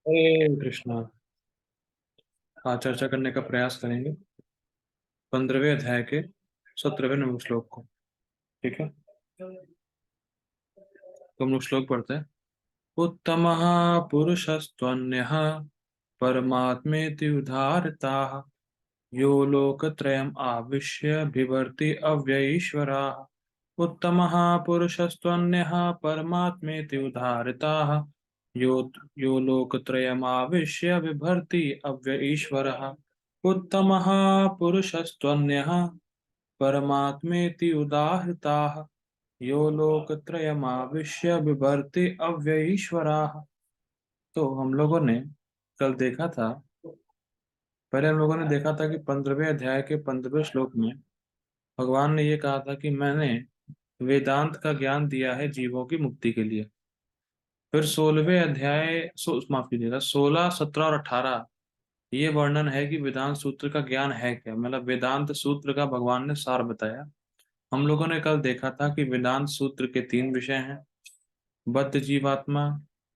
हरे कृष्णा। आज चर्चा करने का प्रयास करेंगे 15वें अध्याय के 17वें नंबर श्लोक को। ठीक है, तो हम लोग श्लोक पढ़ते हैं। उत्तमः पुरुषस्त्वन्यः परमात्मेति उदाहृताः यो लोकत्रयम् आविश्य बिभर्ति अव्ययीश्वराः। उत्तमः पुरुषस्त्वन्यः परमात्मेति उदाहृताः यो यो लोकत्रयम् आविश्य बिभर्ति अव्ययीश्वरः। उत्तमः पुरुषस्त्वन्यः परमात्मेति उदाहृताः यो लोकत्रयमाविश्य बिभर्ति अव्ययीश्वराः। तो हम लोगों ने कल देखा था, पहले हम लोगों ने देखा था कि 15वें अध्याय के 15वें श्लोक में भगवान ने ये कहा था कि मैंने वेदांत का ज्ञान दिया है जीवों की मुक्ति के लिए। फिर 16वें अध्याय माफ कीजिएगा, 16, 17 और 18 ये वर्णन है कि वेदांत सूत्र का ज्ञान है क्या, मतलब वेदांत सूत्र का भगवान ने सार बताया। हम लोगों ने कल देखा था कि वेदांत सूत्र के 3 विषय हैं: बद्ध जीवात्मा,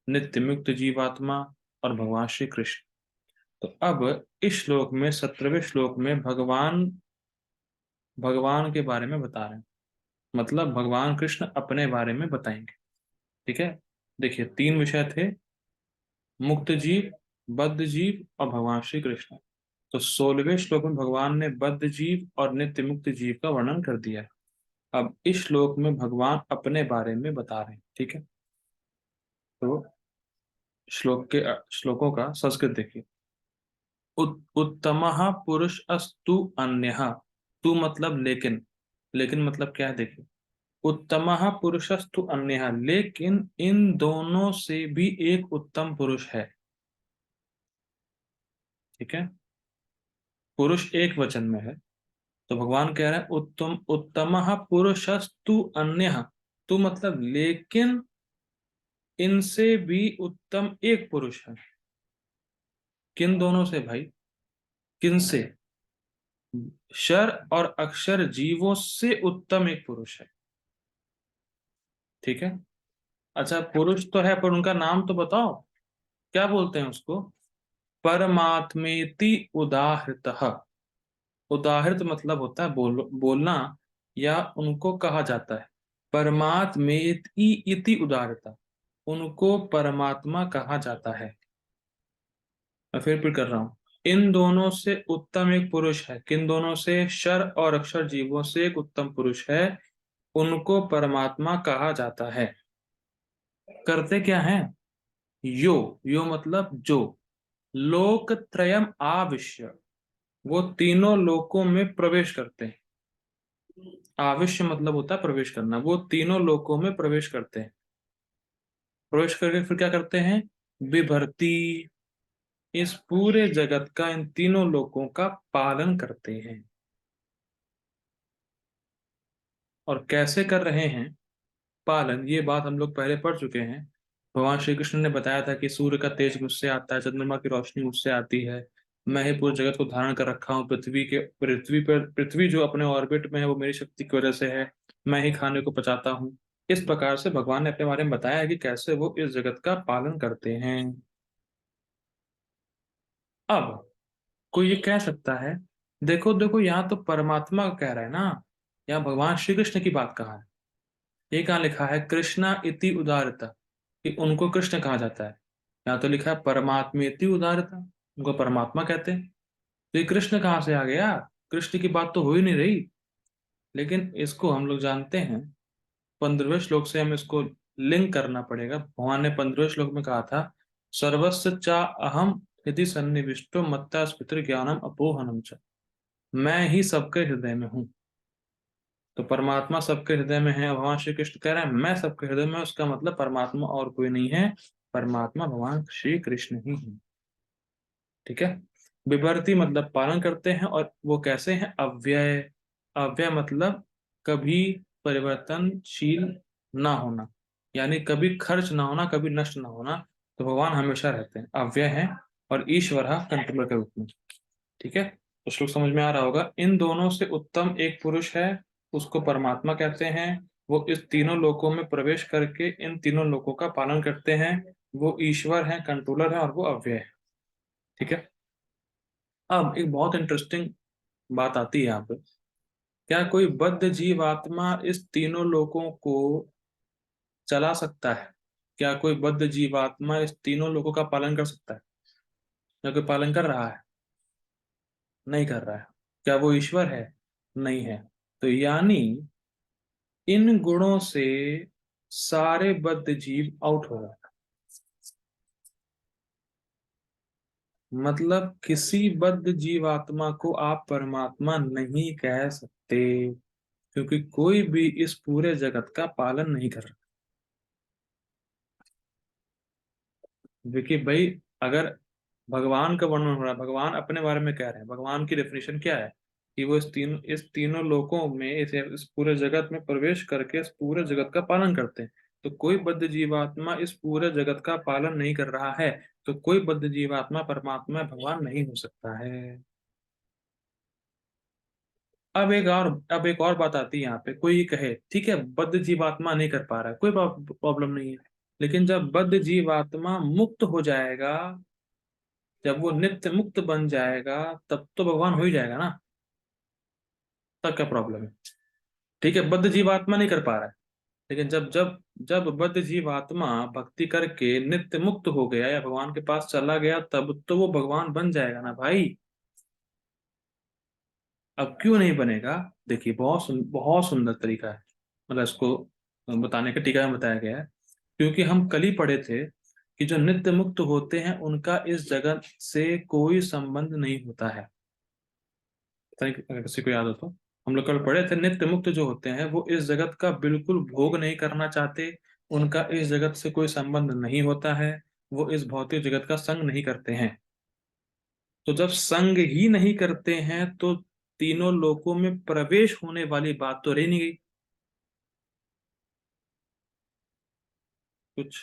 नित्य मुक्त जीवात्मा और भगवान श्री कृष्ण। तो अब इस श्लोक में 17वें श्लोक में भगवान भगवान के बारे में बता रहे हैं, मतलब भगवान कृष्ण अपने बारे में बताएंगे। ठीक है, देखिए 3 विषय थे: मुक्त जीव, बद्ध जीव और भगवान श्री कृष्ण। तो 16वें श्लोक में भगवान ने बद्ध जीव और नित्य मुक्त जीव का वर्णन कर दिया है। अब इस श्लोक में भगवान अपने बारे में बता रहे हैं। ठीक है, तो श्लोकों का संस्कृत देखिए। उत्तमः पुरुष अस्तु अन्यः। तू मतलब लेकिन, लेकिन मतलब क्या है देखिए। उत्तमः पुरुषस्तु अन्यः, लेकिन इन दोनों से भी एक उत्तम पुरुष है। ठीक है, पुरुष एक वचन में है, तो भगवान कह रहे हैं उत्तमः पुरुषस्तु अन्यः। तू मतलब लेकिन इनसे भी उत्तम एक पुरुष है। किन दोनों से भाई? किन से? क्षर और अक्षर जीवों से उत्तम एक पुरुष है। ठीक है, अच्छा पुरुष तो है पर उनका नाम तो बताओ, क्या बोलते हैं उसको? परमात्मेति उदाहृतः। उदाहृत मतलब होता है बोलना, या उनको कहा जाता है परमात्मेति इति उदाहृता, उनको परमात्मा कहा जाता है। मैं फिर कर रहा हूं, इन दोनों से उत्तम एक पुरुष है। किन दोनों से? क्षर और अक्षर जीवों से एक उत्तम पुरुष है, उनको परमात्मा कहा जाता है। करते क्या है? यो, यो मतलब जो, लोक त्रयम आविश्य, वो तीनों लोकों में प्रवेश करते हैं। आविश्य मतलब होता है प्रवेश करना, वो तीनों लोकों में प्रवेश करते हैं। प्रवेश करके फिर क्या करते हैं? विभर्ती, इस पूरे जगत का, इन तीनों लोकों का पालन करते हैं। और कैसे कर रहे हैं पालन, ये बात हम लोग पहले पढ़ चुके हैं। भगवान श्री कृष्ण ने बताया था कि सूर्य का तेज मुझसे आता है, चंद्रमा की रोशनी मुझसे आती है, मैं ही पूरे जगत को धारण कर रखा हूँ। पृथ्वी जो अपने ऑर्बिट में है वो मेरी शक्ति की वजह से है, मैं ही खाने को पचाता हूँ। इस प्रकार से भगवान ने अपने बारे में बताया है कि कैसे वो इस जगत का पालन करते हैं। अब कोई ये कह सकता है, देखो देखो यहाँ तो परमात्मा कह रहा है ना, यहाँ भगवान श्री कृष्ण की बात कहा है। ये कहाँ लिखा है? कृष्णा इति उदारता, कि उनको कृष्ण कहा जाता है। यहाँ तो लिखा है परमात्मेति उदारता, उनको परमात्मा कहते हैं। तो ये कृष्ण कहाँ से आ गया? कृष्ण की बात तो हो ही नहीं रही। लेकिन इसको हम लोग जानते हैं, 15वें श्लोक से हमें इसको लिंक करना पड़ेगा। भगवान ने 15वें श्लोक में कहा था, सर्वस्य चा अहम यदि सन्निविष्टो मत्ता स्मृति ज्ञानम अपोहनम च, मैं ही सबके हृदय में हूँ। तो परमात्मा सबके हृदय में है, भगवान श्री कृष्ण कह रहे हैं मैं सबके हृदय में, उसका मतलब परमात्मा और कोई नहीं है, परमात्मा भगवान श्री कृष्ण ही है। ठीक है, विभर्ति मतलब पालन करते हैं, और वो कैसे हैं? अव्यय। अव्यय मतलब कभी परिवर्तनशील ना होना, यानी कभी खर्च ना होना, कभी नष्ट ना होना। तो भगवान हमेशा रहते हैं, अव्यय हैं, और ईश्वर कंट्रोलर के रूप में। ठीक है, तो श्लोक समझ में आ रहा होगा। इन दोनों से उत्तम एक पुरुष है, उसको परमात्मा कहते हैं। वो इस तीनों लोकों में प्रवेश करके इन तीनों लोकों का पालन करते हैं, वो ईश्वर है, कंट्रोलर है और वो अव्यय है। ठीक है। अब एक बहुत इंटरेस्टिंग बात आती है यहाँ पे। क्या कोई बद्ध जीवात्मा इस तीनों लोकों को चला सकता है? क्या कोई बद्ध जीवात्मा इस तीनों लोकों का पालन कर सकता है? या कोई पालन कर रहा है? नहीं कर रहा है। क्या वो ईश्वर है? नहीं है। तो यानी इन गुणों से सारे बद्ध जीव आउट हो गए। मतलब किसी बद्ध जीवात्मा को आप परमात्मा नहीं कह सकते, क्योंकि कोई भी इस पूरे जगत का पालन नहीं कर रहा। देखिए भाई, अगर भगवान का वर्णन हो रहा है, भगवान अपने बारे में कह रहे हैं, भगवान की डेफिनेशन क्या है कि वो इस तीनों लोकों में, इस पूरे जगत में प्रवेश करके इस पूरे जगत का पालन करते हैं। तो कोई बद्ध जीवात्मा इस पूरे जगत का पालन नहीं कर रहा है, तो कोई बद्ध जीवात्मा परमात्मा भगवान नहीं हो सकता है। अब एक और बात आती है यहाँ पे। कोई ये कहे ठीक है, बद्ध जीवात्मा नहीं कर पा रहा है, कोई प्रॉब्लम नहीं है। लेकिन जब बद्ध जीवात्मा मुक्त हो जाएगा, जब वो नित्य मुक्त बन जाएगा, तब तो भगवान हो ही जाएगा ना। तब क्या प्रॉब्लम है? ठीक है, बद्ध जीवात्मा नहीं कर पा रहा है, लेकिन जब जब जब बद्ध जीवात्मा भक्ति करके नित्य मुक्त हो गया या भगवान के पास चला गया, तब तो वो भगवान बन जाएगा ना भाई। अब क्यों नहीं बनेगा? देखिए, बहुत सुंदर तरीका है, मतलब इसको बताने का टीका में बताया गया है। क्योंकि हम कल ही पढ़े थे कि जो नित्य मुक्त होते हैं उनका इस जगत से कोई संबंध नहीं होता है। पता नहीं अगर किसी को याद हो तो। हम लोग कल पढ़े थे, नित्य मुक्त जो होते हैं वो इस जगत का बिल्कुल भोग नहीं करना चाहते। उनका इस जगत से कोई संबंध नहीं होता है। वो इस भौतिक जगत का संग नहीं करते हैं। तो जब संग ही नहीं करते हैं तो तीनों लोकों में प्रवेश होने वाली बात तो रह नहीं गई कुछ।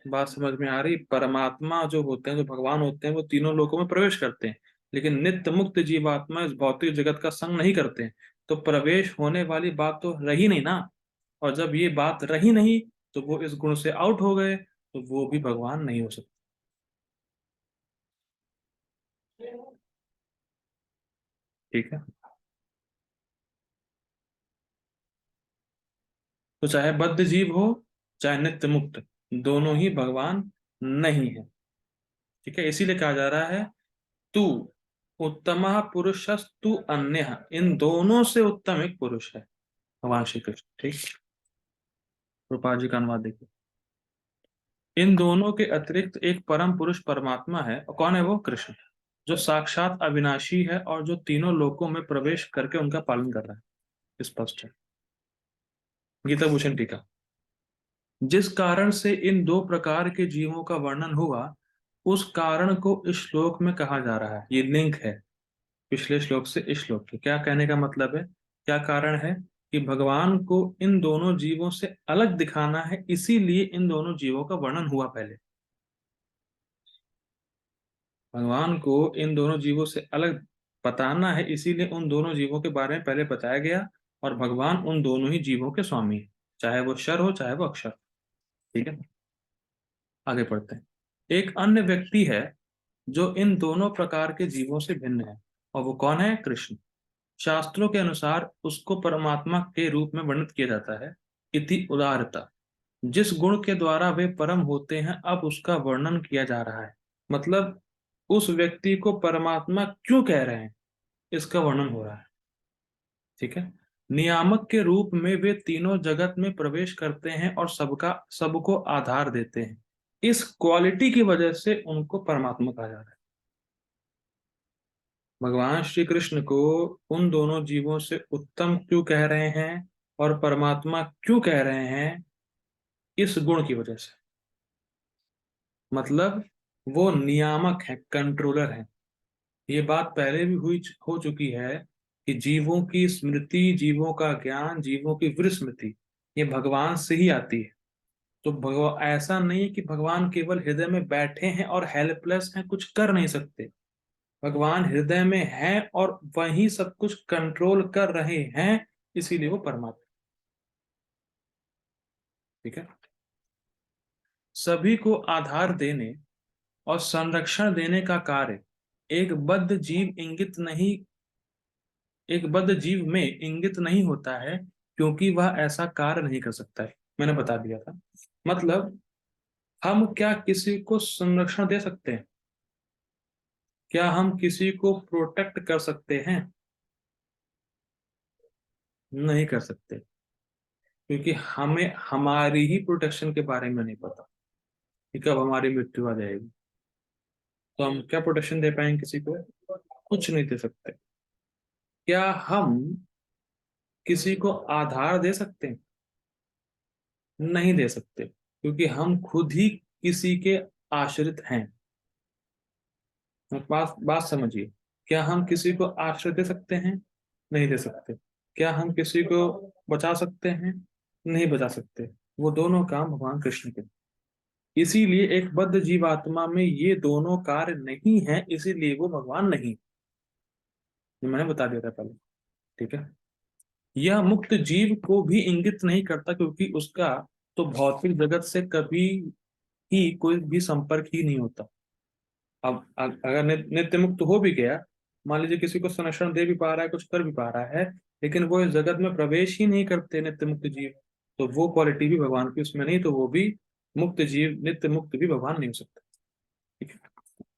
बात समझ में आ रही? परमात्मा जो होते हैं, जो भगवान होते हैं, वो तीनों लोकों में प्रवेश करते हैं, लेकिन नित्य मुक्त जीवात्मा इस भौतिक जगत का संग नहीं करते हैं। तो प्रवेश होने वाली बात तो रही नहीं ना। और जब ये बात रही नहीं, तो वो इस गुण से आउट हो गए, तो वो भी भगवान नहीं हो सकते। ठीक है। तो चाहे बद्ध जीव हो, चाहे नित्य मुक्त, दोनों ही भगवान नहीं है। ठीक है, इसीलिए कहा जा रहा है तू उत्तम पुरुषस्तु अन्य। इन दोनों से उत्तम एक पुरुष है, भगवान श्री कृष्ण। ठीक। रूपा जी का अनुवाद देखिए। इन दोनों के अतिरिक्त एक परम पुरुष परमात्मा है, और कौन है वो? कृष्ण, जो साक्षात अविनाशी है और जो तीनों लोकों में प्रवेश करके उनका पालन कर रहा है। स्पष्ट है। गीता भूषण टीका। जिस कारण से इन दो प्रकार के जीवों का वर्णन हुआ, उस कारण को इस श्लोक में कहा जा रहा है। ये लिंक है पिछले श्लोक से इस श्लोक के। क्या कहने का मतलब है? क्या कारण है? कि भगवान को इन दोनों जीवों से अलग दिखाना है, इसीलिए इन दोनों जीवों का वर्णन हुआ पहले। भगवान को इन दोनों जीवों से अलग बताना है, इसीलिए उन दोनों जीवों के बारे में पहले बताया गया। और भगवान उन दोनों ही जीवों के स्वामी है, चाहे वो क्षर हो चाहे वो अक्षर। ठीक है। आगे पढ़ते हैं। एक अन्य व्यक्ति है जो इन दोनों प्रकार के जीवों से भिन्न है, और वो कौन है? कृष्ण। शास्त्रों के अनुसार उसको परमात्मा के रूप में वर्णित किया जाता है। इति उदारता। जिस गुण के द्वारा वे परम होते हैं, अब उसका वर्णन किया जा रहा है। मतलब उस व्यक्ति को परमात्मा क्यों कह रहे हैं, इसका वर्णन हो रहा है। ठीक है। नियामक के रूप में वे तीनों जगत में प्रवेश करते हैं और सबको आधार देते हैं। इस क्वालिटी की वजह से उनको परमात्मा कहा जा रहा है। भगवान श्री कृष्ण को उन दोनों जीवों से उत्तम क्यों कह रहे हैं और परमात्मा क्यों कह रहे हैं? इस गुण की वजह से। मतलब वो नियामक है, कंट्रोलर है। ये बात पहले भी हो चुकी है कि जीवों की स्मृति, जीवों का ज्ञान, जीवों की विस्मृति, ये भगवान से ही आती है। तो भगवान ऐसा नहीं है कि भगवान केवल हृदय में बैठे हैं और हेल्पलेस हैं, कुछ कर नहीं सकते। भगवान हृदय में है और वही सब कुछ कंट्रोल कर रहे हैं, इसीलिए वो परमात्मा। ठीक है। सभी को आधार देने और संरक्षण देने का कार्य एक बद्ध जीव इंगित नहीं एक बद्ध जीव में इंगित नहीं होता है, क्योंकि वह ऐसा कार्य नहीं कर सकता है। मैंने बता दिया था। मतलब हम क्या किसी को संरक्षण दे सकते हैं? क्या हम किसी को प्रोटेक्ट कर सकते हैं? नहीं कर सकते, क्योंकि हमें हमारी ही प्रोटेक्शन के बारे में नहीं पता कि कब हमारी मृत्यु आ जाएगी। तो हम क्या प्रोटेक्शन दे पाएंगे किसी को? कुछ नहीं दे सकते। क्या हम किसी को आधार दे सकते हैं? नहीं दे सकते, क्योंकि हम खुद ही किसी के आश्रित हैं। बात बात समझिए। क्या हम किसी को आश्रय दे सकते हैं? नहीं दे सकते। क्या हम किसी को बचा सकते हैं? नहीं बचा सकते। वो दोनों काम भगवान कृष्ण के। इसीलिए एक बद्ध जीवात्मा में ये दोनों कार्य नहीं है, इसीलिए वो भगवान नहीं। ये मैंने बता दिया था पहले। ठीक है। यह मुक्त जीव को भी इंगित नहीं करता, क्योंकि उसका तो भौतिक जगत से कभी ही कोई भी संपर्क ही नहीं होता। अब अगर नित्य मुक्त हो भी गया, मान लीजिए किसी को संरक्षण दे भी पा रहा है, कुछ कर भी पा रहा है, लेकिन वो इस जगत में प्रवेश ही नहीं करते नित्य मुक्त जीव, तो वो क्वालिटी भी भगवान की उसमें नहीं, तो वो भी मुक्त जीव, नित्य मुक्त भी भगवान नहीं हो सकता। ठीक है,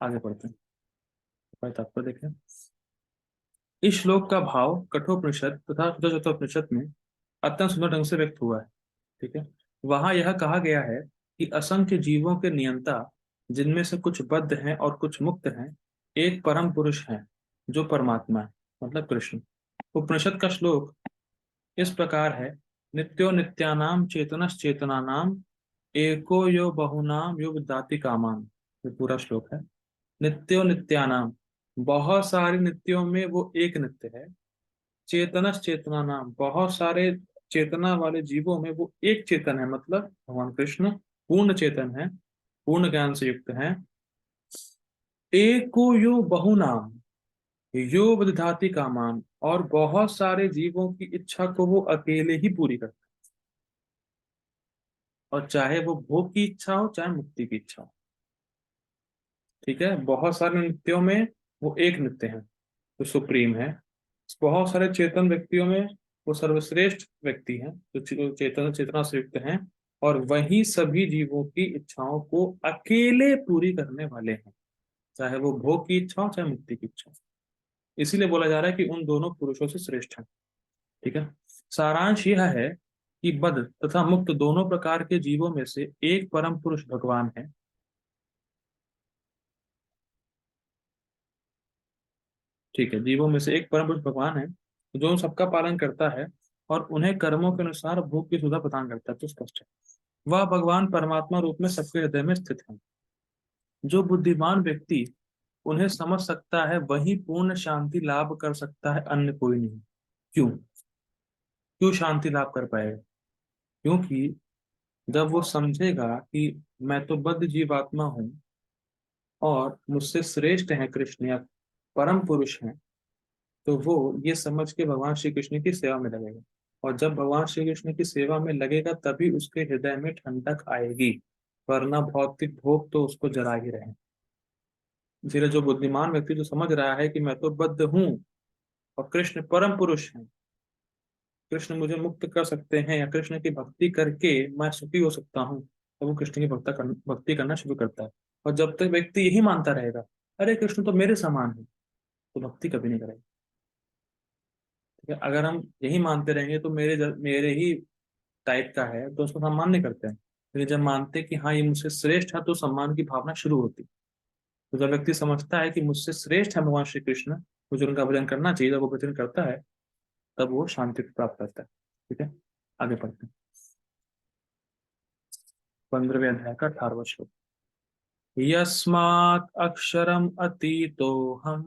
आगे बढ़ते हैं। तात्पर्य देखें। इस श्लोक का भाव कठोपनिषद तथा चतुर्थ में अत्यंत सुंदर ढंग से व्यक्त हुआ है। ठीक है। वहां यह कहा गया है कि असंख्य जीवों के नियंता, जिनमें से कुछ बद्ध हैं और कुछ मुक्त हैं, एक परम पुरुष हैं जो परमात्मा है, मतलब कृष्ण। उपनिषद का श्लोक इस प्रकार है। नित्यो नित्यानाम चेतनश्चेतनानाम एको यो बहुनाम यो विदधाति कामान। ये पूरा श्लोक है। नित्यो नित्यानाम, बहुत सारे नित्यों में वो एक नित्य है। चेतनस चेतना नाम, बहुत सारे चेतना वाले जीवों में वो एक चेतन है, मतलब भगवान कृष्ण पूर्ण चेतन है, पूर्ण ज्ञान से युक्त है। एको यो बहुनाम, यो विदधाति कामान, और बहुत सारे जीवों की इच्छा को वो अकेले ही पूरी करता है। और चाहे वो भोग की इच्छा हो, चाहे मुक्ति की इच्छा हो। ठीक है। बहुत सारे नित्यों में वो एक नित्य है जो सुप्रीम है। बहुत सारे चेतन व्यक्तियों में वो सर्वश्रेष्ठ व्यक्ति हैं जो चेतन चेतना से युक्त हैं। और वही सभी जीवों की इच्छाओं को अकेले पूरी करने वाले हैं, चाहे वो भोग की इच्छा हो, चाहे मुक्ति की इच्छा हो। इसीलिए बोला जा रहा है कि उन दोनों पुरुषों से श्रेष्ठ है। ठीक है। सारांश यह है कि बद्ध तथा मुक्त दोनों प्रकार के जीवों में से एक परम पुरुष भगवान है। ठीक है, जीवों में से एक परम पुरुष भगवान है जो उन सबका पालन करता है और उन्हें कर्मों के अनुसार भोग की सुविधा प्रदान करता है। तो स्पष्ट है, वह भगवान परमात्मा रूप में सबके हृदय में स्थित है। जो बुद्धिमान व्यक्ति उन्हें समझ सकता है वही पूर्ण शांति लाभ कर सकता है, अन्य कोई नहीं। क्यों? क्यों शांति लाभ कर पाएगा? क्योंकि जब वो समझेगा कि मैं तो बद्ध जीवात्मा हूं और मुझसे श्रेष्ठ है कृष्ण या परम पुरुष हैं, तो वो ये समझ के भगवान श्री कृष्ण की सेवा में लगेगा। और जब भगवान श्री कृष्ण की सेवा में लगेगा तभी उसके हृदय में ठंडक आएगी, वरना भौतिक भोग तो उसको जरा ही रहे। इसलिए जो बुद्धिमान व्यक्ति जो समझ रहा है कि मैं तो बद्ध हूँ और कृष्ण परम पुरुष हैं, कृष्ण मुझे मुक्त कर सकते हैं, या कृष्ण की भक्ति करके मैं सुखी हो सकता हूँ, तो वो कृष्ण की भक्ति करना शुरू करता है। और जब तक व्यक्ति यही मानता रहेगा, अरे कृष्ण तो मेरे समान है, तो भक्ति कभी नहीं करेगा। ठीक है। अगर हम यही मानते रहेंगे तो मेरे ही टाइप का है, तो उसको सम्मान नहीं करते हैं। लेकिन जब मानते कि हाँ ये मुझसे श्रेष्ठ है, तो सम्मान की भावना शुरू होती। तो जब व्यक्ति समझता है कि मुझसे श्रेष्ठ है भगवान श्री कृष्ण, मुझे उनका भजन करना चाहिए, जब वो भजन करता है तब वो शांति को प्राप्त करता है। ठीक है, आगे पढ़ते हैं। 15वें अध्याय का 18वां श्लोक। यस्मात् अक्षरम अतीतोऽहम्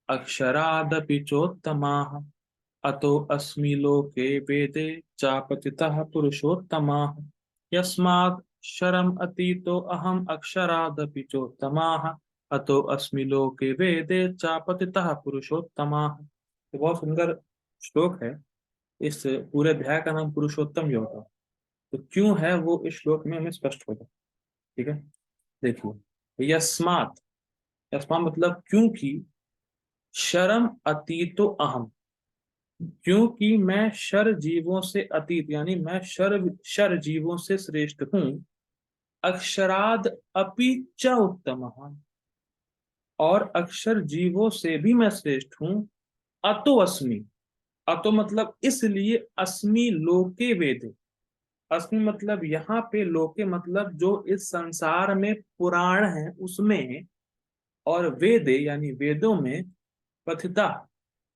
अक्षरादपि चोत्तमाः अतो अस्मि लोके वेदे चापतितः पुरुषोत्तमाः। यस्मात् क्षरम अतीतो अहम अक्षरादपि चोत्तमाः अतो अस्मि लोके वेदे चापतितः पुरुषोत्तमाः। तो बहुत सुंदर श्लोक है। इस पूरे अध्याय का नाम पुरुषोत्तम योग है। तो क्यों है वो इस श्लोक में हमें स्पष्ट होगा। ठीक है, देखिए, यस्मात, यस्मात मतलब क्योंकि, शरम अतीतो अहम, क्योंकि मैं शर जीवों से अतीत यानी मैं शर शर जीवों से श्रेष्ठ हूँ। अक्षराद अपि च उत्तम, और अक्षर जीवों से भी मैं श्रेष्ठ हूँ। अतो अस्मि, अतो मतलब इसलिए, अस्मि लोके वेदे, अस्मि मतलब यहाँ पे लोके मतलब जो इस संसार में पुराण है उसमें, और वेदे यानी वेदों में, कथिता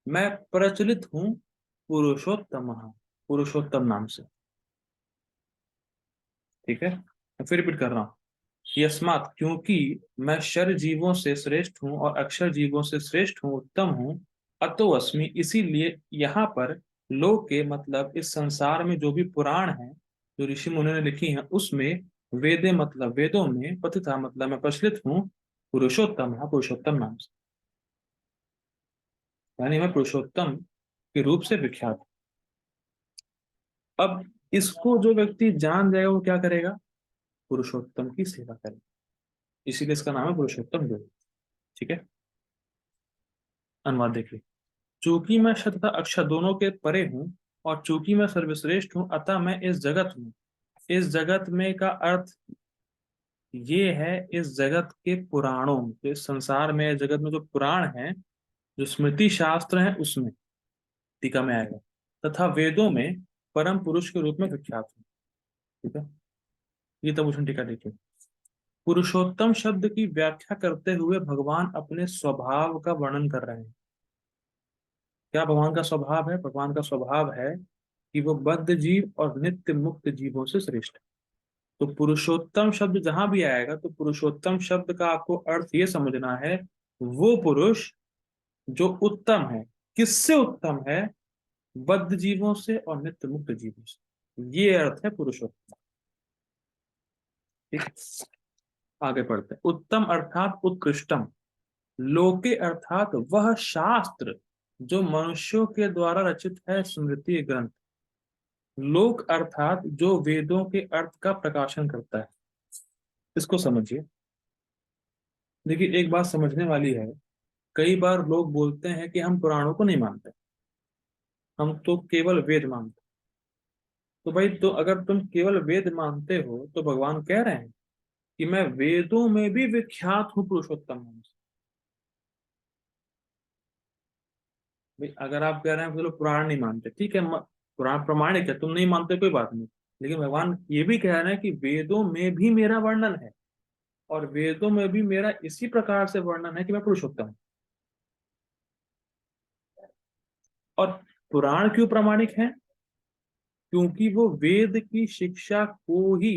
मैं प्रचलित हूँ, पुरुषोत्तम, पुरुषोत्तम नाम से। ठीक है, मैं फिर रिपीट कर रहा हूँ। यस्मात क्योंकि मैं शर जीवों से श्रेष्ठ हूँ और अक्षर जीवों से श्रेष्ठ हूँ, उत्तम हूँ। अतो अस्मि इसीलिए यहाँ पर लोके मतलब इस संसार में जो भी पुराण है, जो ऋषि मुनि ने लिखी है उसमें, वेदे मतलब वेदों में, पतिता मतलब मैं प्रचलित हूँ, पुरुषोत्तम है, पुरुषोत्तम नाम से, यानी मैं पुरुषोत्तम के रूप से विख्यात हूँ। अब इसको जो व्यक्ति जान जाएगा वो क्या करेगा? पुरुषोत्तम की सेवा करेगा, इसीलिए इसका नाम है पुरुषोत्तम योग। ठीक है, अनुवाद देखिए। चूंकि मैं शत तथा अक्षर दोनों के परे हूँ, और चूंकि मैं सर्वश्रेष्ठ हूँ, अतः मैं इस जगत हूँ। इस जगत में का अर्थ ये है, इस जगत के पुराणों में, तो इस संसार में, जगत में जो पुराण है, जो स्मृति शास्त्र है उसमें, टीका में आएगा, तथा वेदों में परम पुरुष के रूप में विख्यात हूँ। ठीक है, गीता भूषण टीका देखिए। पुरुषोत्तम शब्द की व्याख्या करते हुए भगवान अपने स्वभाव का वर्णन कर रहे हैं। क्या भगवान का स्वभाव है? भगवान का स्वभाव है कि वो बद्ध जीव और नित्य मुक्त जीवों से श्रेष्ठ है। तो पुरुषोत्तम शब्द जहां भी आएगा तो पुरुषोत्तम शब्द का आपको अर्थ ये समझना है, वो पुरुष जो उत्तम है। किससे उत्तम है? बद्ध जीवों से और नित्य मुक्त जीवों से, ये अर्थ है पुरुषोत्तम। ठीक, आगे पढ़ते हैं। उत्तम अर्थात उत्कृष्टम, लोके अर्थात वह शास्त्र जो मनुष्यों के द्वारा रचित है, स्मृति ग्रंथ। लोक अर्थात जो वेदों के अर्थ का प्रकाशन करता है। इसको समझिए। देखिए, एक बात समझने वाली है, कई बार लोग बोलते हैं कि हम पुराणों को नहीं मानते, हम तो केवल वेद मानते। तो भाई, तो अगर तुम केवल वेद मानते हो तो भगवान कह रहे हैं कि मैं वेदों में भी विख्यात हूँ पुरुषोत्तम नाम से। भाई, अगर आप कह रहे हैं चलो पुराण नहीं मानते, ठीक है, पुराण प्रमाणिक है, तुम नहीं मानते कोई बात नहीं, लेकिन भगवान ये भी कह रहे हैं कि वेदों में भी मेरा वर्णन है, और वेदों में भी मेरा इसी प्रकार से वर्णन है कि मैं पुरुषोत्तम हूं। और पुराण क्यों प्रामाणिक है? क्योंकि वो वेद की शिक्षा को ही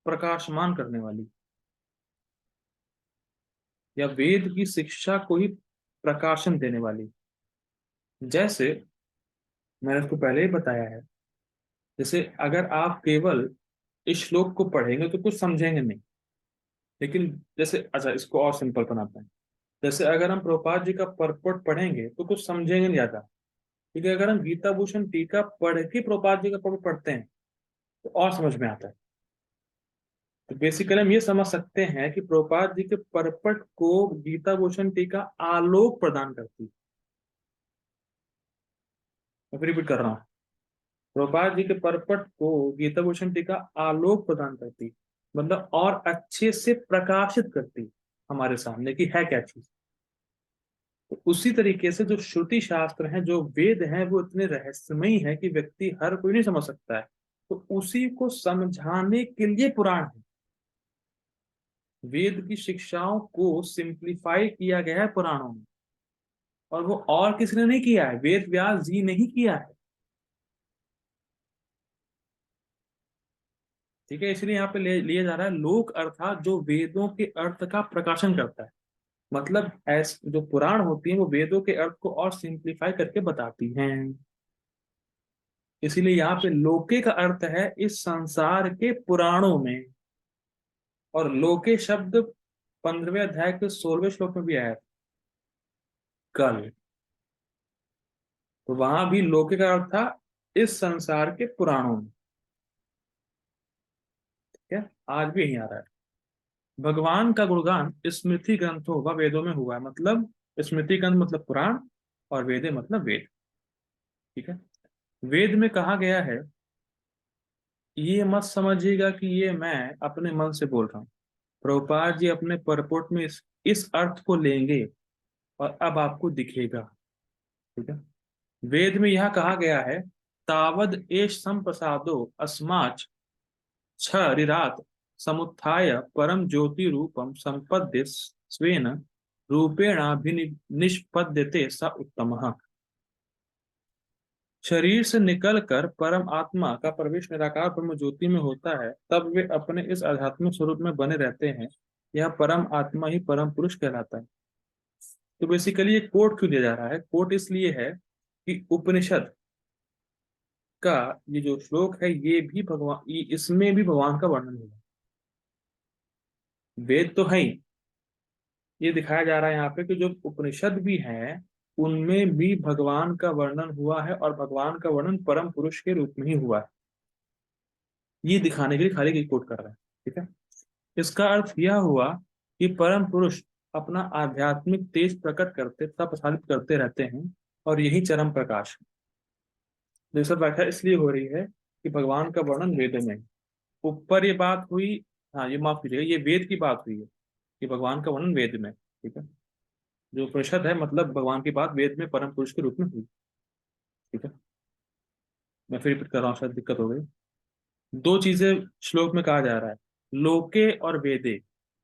प्रकाशमान करने वाली, या वेद की शिक्षा को ही प्रकाशन देने वाली। जैसे मैंने उसको पहले ही बताया है, जैसे अगर आप केवल इस श्लोक को पढ़ेंगे तो कुछ समझेंगे नहीं, लेकिन जैसे, अच्छा, इसको और सिंपल बनाते हैं। जैसे अगर हम प्रभुपाद जी का परपट पढ़ेंगे तो कुछ समझेंगे नहीं ज्यादा, क्योंकि अगर हम गीता भूषण टीका पढ़ के प्रभुपाद जी का परपट पढ़ते हैं तो और समझ में आता है। तो बेसिकली हम ये समझ सकते हैं कि प्रभुपाद जी के परपट को गीता भूषण टीका आलोक प्रदान करती है। मैं फिर रिपीट कर रहा हूँ, प्रभुपाद जी के परपट को गीता भूषण टीका आलोक प्रदान करती, मतलब और अच्छे से प्रकाशित करती हमारे सामने कि है क्या चीज। तो उसी तरीके से जो श्रुति शास्त्र हैं, जो वेद हैं, वो इतने रहस्यमयी है कि व्यक्ति हर कोई नहीं समझ सकता है। तो उसी को समझाने के लिए पुराण है। वेद की शिक्षाओं को सिंप्लीफाई किया गया है पुराणों में, और वो और किसी ने नहीं किया है, वेद व्यास जी ने ही किया है। ठीक है, इसलिए यहाँ पे लिया जा रहा है लोक अर्थात जो वेदों के अर्थ का प्रकाशन करता है। मतलब ऐसे जो पुराण होती हैं वो वेदों के अर्थ को और सिंप्लीफाई करके बताती हैं। इसीलिए यहाँ पे लोके का अर्थ है इस संसार के पुराणों में, और लोके शब्द 15वें अध्याय के 16वें श्लोक में भी आया था, कल। तो वहां भी लोके का अर्थ था इस संसार के पुराणों में। क्या आज भी यही आ रहा है। भगवान का गुणगान स्मृति ग्रंथों व वेदों में हुआ है, मतलब स्मृति ग्रंथ मतलब पुराण, और वेदे मतलब वेद। ठीक है। वेद में कहा गया है, ये मत समझिएगा कि ये मैं अपने मन से बोल रहा हूँ। प्रभुपाद जी अपने परपोट में इस अर्थ को लेंगे और अब आपको दिखेगा। ठीक है। वेद में यह कहा गया है, तावद एष संप्रसादो अस्माच छरिरात समुत्थाय परम ज्योति रूपम संपद्य स्वेन रूपेणाभिनिष्पद्यते स उत्तमः। शरीर से निकलकर परम आत्मा का प्रवेश निराकार ब्रह्म ज्योति में होता है, तब वे अपने इस आध्यात्मिक स्वरूप में बने रहते हैं। यह परम आत्मा ही परम पुरुष कहलाता है। तो बेसिकली ये कोट क्यों दिया जा रहा है? कोट इसलिए है कि उपनिषद का ये जो श्लोक है, ये भी भगवान, इसमें भी भगवान का वर्णन हुआ है। वेद तो है ही, ये दिखाया जा रहा है यहाँ पे कि जो उपनिषद भी हैं उनमें भी भगवान का वर्णन हुआ है, और भगवान का वर्णन परम पुरुष के रूप में ही हुआ है। ये दिखाने के लिए खाली कोट कर रहा है। ठीक है। इसका अर्थ यह हुआ कि परम पुरुष अपना आध्यात्मिक तेज प्रकट करते तथा प्रसारित करते रहते हैं, और यही चरम प्रकाश है। तो ये सब व्याख्या इसलिए हो रही है कि भगवान का वर्णन वेदों में है। ऊपर ये बात हुई, हाँ ये माफ कीजिएगा, ये वेद की बात हुई है कि भगवान का वर्णन वेद में। ठीक है। जो उपनिषद है मतलब भगवान की बात वेद में परम पुरुष के रूप में हुई। ठीक है। मैं फिर रिपीट कर रहा हूँ, शायद दिक्कत हो गई। दो चीजें श्लोक में कहा जा रहा है, लोके और वेदे।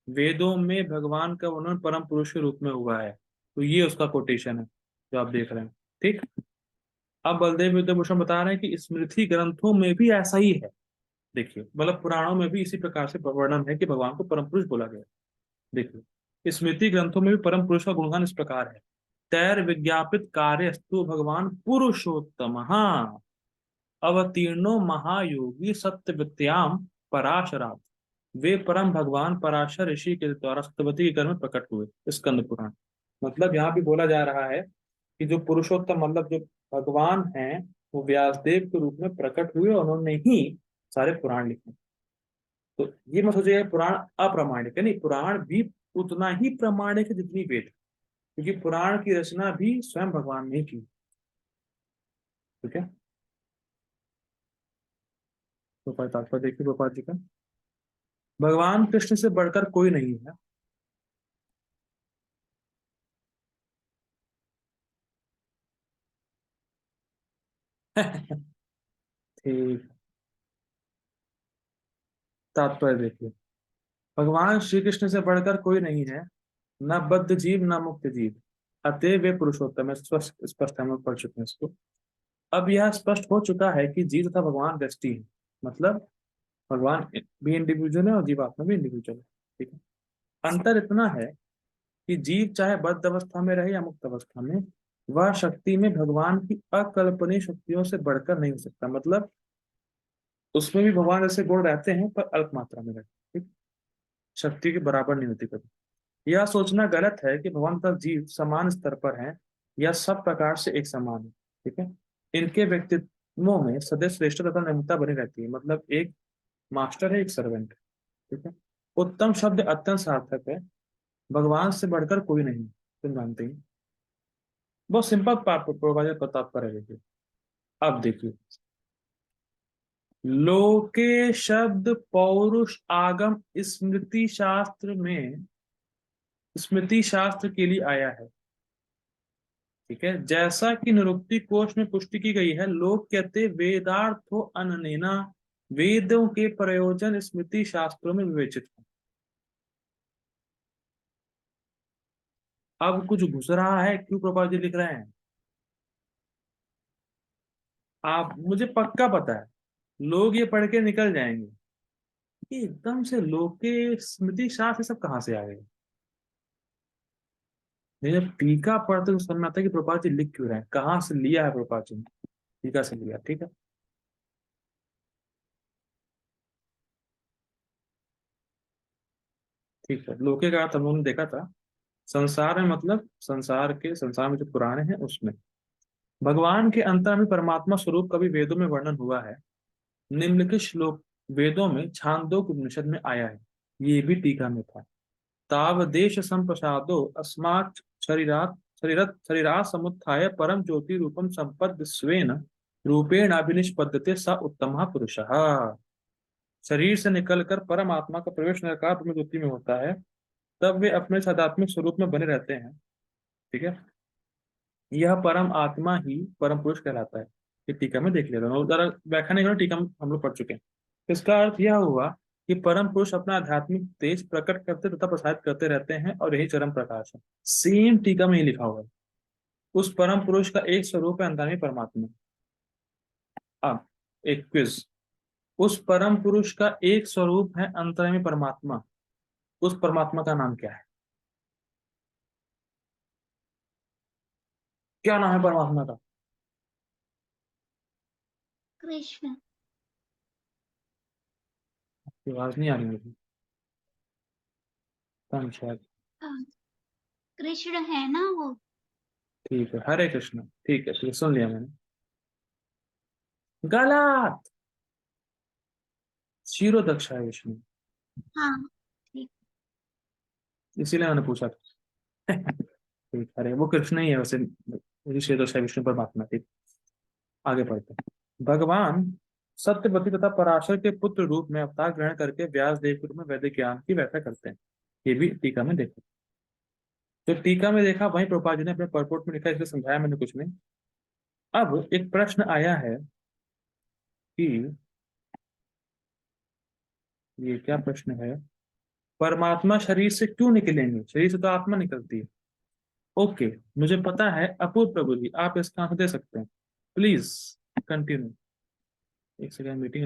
वेदों में भगवान का वर्णन परम पुरुष के रूप में हुआ है, तो ये उसका कोटेशन है जो आप देख रहे हैं। ठीक। अब बलदेव विद्याभूषण बता रहे हैं कि स्मृति ग्रंथों में भी ऐसा ही है। देखिए, मतलब पुराणों में भी इसी प्रकार से वर्णन है कि भगवान को परम पुरुष बोला गया। देखिए, स्मृति ग्रंथों में भी परम पुरुष का गुणगान इस प्रकार है, तैर विज्ञापित कार्यस्तु भगवान पुरुषोत्तम अवतीर्णो महायोगी सत्यवत्याम पराशरात। वे परम भगवान पराशर ऋषि के द्वारा सत्यवती के घर में प्रकट हुए। स्कंद पुराण। मतलब यहाँ भी बोला जा रहा है कि जो पुरुषोत्तम मतलब जो भगवान हैं, वो व्यासदेव के रूप में प्रकट हुए, और उन्होंने ही सारे पुराण लिखे। तो ये मत सोचिए पुराण अप्रामाणिक है, नहीं, पुराण भी उतना ही प्रामाणिक है जितनी वेद, क्योंकि पुराण की रचना भी स्वयं भगवान ने की। ठीक है। तो तात्पर्य देखिए गोपाल जी का, भगवान कृष्ण से बढ़कर कोई नहीं है। ठीक। तात्पर्य देखिए, भगवान श्री कृष्ण से बढ़कर कोई नहीं है, न बद्ध जीव न मुक्त जीव, अतएव वे पुरुषोत्तम है। स्पष्ट स्पष्ट हम लोग पढ़ चुके हैं इसको। अब यह स्पष्ट हो चुका है कि जीव तथा भगवान व्यष्टि है, मतलब भगवान भी इंडिविजुअल है और जीवात्मा भी इंडिविजुअल है। ठीक है। अंतर इतना है कि जीव चाहे बद्ध अवस्था में रहे या मुक्त अवस्था में, वह शक्ति में भगवान की अकल्पनीय शक्तियों से बढ़कर नहीं हो सकता। मतलब उसमें भी भगवान जैसे गुण रहते हैं पर अल्प मात्रा में रहते हैं। ठीक। शक्ति के बराबर नहीं होती कभी। यह सोचना गलत है कि भगवान तथा जीव समान स्तर पर हैं या सब प्रकार से एक समान है। ठीक है। इनके व्यक्तित्वों में सदैव श्रेष्ठ तथा नम्रता बनी रहती है। मतलब एक मास्टर है, एक सर्वेंट है। ठीक है। उत्तम शब्द अत्यंत सार्थक है, भगवान से बढ़कर कोई नहीं, तुम जानते हैं। बहुत सिंपल प्रोवाइजर तात्पर्य है। देखिए, अब देखिए, लोके शब्द पौरुष आगम स्मृति शास्त्र में स्मृति शास्त्र के लिए आया है। ठीक है। जैसा कि निरुक्ति कोश में पुष्टि की गई है, लोग कहते वेदार्थो अननेना, वेदों के प्रयोजन स्मृति शास्त्रों में विवेचित है। अब कुछ घुस रहा है, क्यों प्रभा जी लिख रहे हैं? आप, मुझे पक्का पता है लोग ये पढ़ के निकल जाएंगे कि एकदम से लोग के स्मृति शास्त्र सब कहाँ से आ गए। नहीं, जब टीका पढ़ते तो समझ में आता है कि प्रभा जी लिख क्यों रहे हैं, कहाँ से लिया है प्रभा जी ने। टीका से लिया। ठीक है। ठीक है। लोके का अर्थ हम लोगों ने देखा था, संसार में मतलब संसार में जो पुराने हैं उसमें भगवान के अंतर में परमात्मा स्वरूप का भी वेदों में वर्णन हुआ है। निम्नलिखित श्लोक वेदों में छांदोग्य उपनिषद में आया है, ये भी टीका में था। तावदेश संप्रसादो अस्मात् शरीरात् शरीरत् शरीरात् समुत्थाय परम ज्योति रूपम संपद्य स्वेन रूपेण अभिनिष्पद्यते स उत्तमः पुरुषः। शरीर से निकलकर परमात्मा का प्रवेश निराकार ब्रह्म ज्योति में होता है, तब वे अपने सदात्मिक स्वरूप में बने रहते हैं। ठीक है, यह परम आत्मा ही परम पुरुष कहलाता है। ये टीका में देख ले रहे हो, जरा व्याख्या नहीं करो, टीका में हम लोग पढ़ चुके हैं। इसका अर्थ यह हुआ कि परम पुरुष अपना आध्यात्मिक तेज प्रकट करते तथा प्रसारित करते रहते हैं, और यही चरम प्रकाश है। सेम टीका में ही लिखा हुआ है। उस परम पुरुष का एक स्वरूप है अंतर्यामी परमात्मा। अब एक क्विज, उस परम पुरुष का एक स्वरूप है अंतर्यामी परमात्मा, उस परमात्मा का नाम क्या है? क्या नाम है परमात्मा का? कृष्ण। आवाज नहीं आ रही मुझे, कम शायद। हाँ, कृष्ण है ना वो। ठीक है, हरे कृष्ण। ठीक है, ठीक है, सुन लिया मैंने। गलत। क्षीरोदक्ष है विष्णु, हाँ ठीक। इसीलिए मैंने पूछा था। ठीक, अरे वो कृष्ण ही है वैसे, क्षीरोदक्ष है विष्णु परमात्मा। ठीक, आगे पढ़ते हैं। भगवान सत्यवती तथा पराशर के पुत्र रूप में अवतार ग्रहण करके व्यास देव के रूप में वैदिक ज्ञान की व्याख्या करते हैं। ये भी टीका में देखो। जो टीका में देखा वहीं प्रभुपाद जी ने अपने परपोर्ट में लिखा, इसलिए समझाया मैंने कुछ नहीं। अब एक प्रश्न आया है कि ये क्या प्रश्न है, परमात्मा शरीर से क्यों निकलेंगे, शरीर से तो आत्मा निकलती है। ओके, मुझे पता है अपूर्व प्रभु जी, आप इसका आंसर दे सकते हैं। Please continue. एक सेकंड, मीटिंग